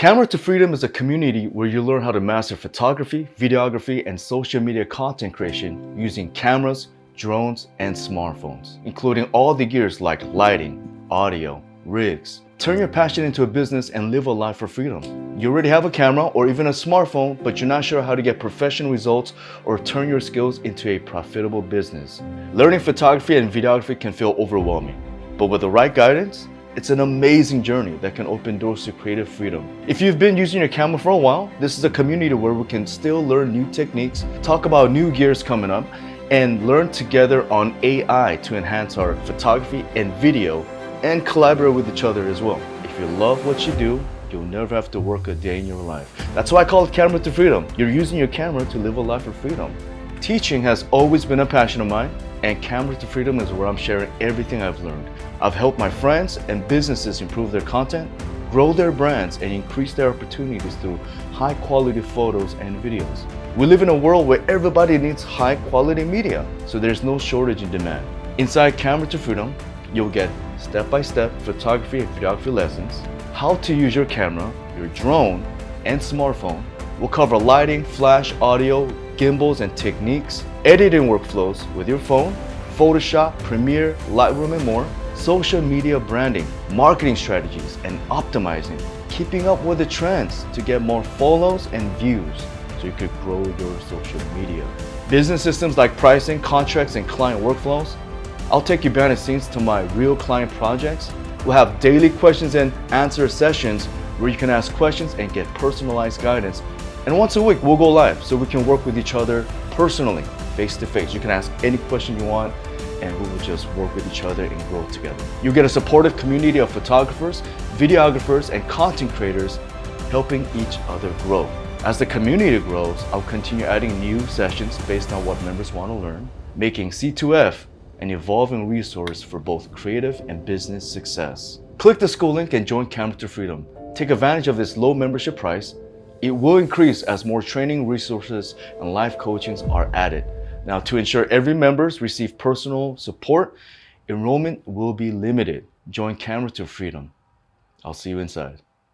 Camera to Freedom is a community where you learn how to master photography, videography, and social media content creation using cameras, drones, and smartphones, including all the gears like lighting, audio, rigs. Turn your passion into a business and live a life for freedom. You already have a camera or even a smartphone, but you're not sure how to get professional results or turn your skills into a profitable business. Learning photography and videography can feel overwhelming, but with the right guidance, it's an amazing journey that can open doors to creative freedom. If you've been using your camera for a while, this is a community where we can still learn new techniques, talk about new gears coming up, and learn together on AI to enhance our photography and video and collaborate with each other as well. If you love what you do, you'll never have to work a day in your life. That's why I call it Camera to Freedom. You're using your camera to live a life of freedom. Teaching has always been a passion of mine, and Camera to Freedom is where I'm sharing everything I've learned. I've helped my friends and businesses improve their content, grow their brands, and increase their opportunities through high-quality photos and videos. We live in a world where everybody needs high-quality media, so there's no shortage in demand. Inside Camera to Freedom, you'll get step-by-step photography and videography lessons, how to use your camera, your drone, and smartphone. We'll cover lighting, flash, audio, gimbals, and techniques, editing workflows with your phone, Photoshop, Premiere, Lightroom, and more, social media branding, marketing strategies, and optimizing, keeping up with the trends to get more follows and views so you could grow your social media. Business systems like pricing, contracts, and client workflows. I'll take you behind the scenes to my real client projects. We'll have daily questions and answer sessions where you can ask questions and get personalized guidance. And once a week, we'll go live so we can work with each other personally, face to face. You can ask any question you want, and we will just work with each other and grow together. You'll get a supportive community of photographers, videographers, and content creators helping each other grow. As the community grows, I'll continue adding new sessions based on what members want to learn, making C2F an evolving resource for both creative and business success. Click the SKOOL link and join Camera to Freedom. Take advantage of this low membership price. It will increase as more training resources and live coachings are added. Now, to ensure every members receive personal support, enrollment will be limited. Join Camera to Freedom. I'll see you inside.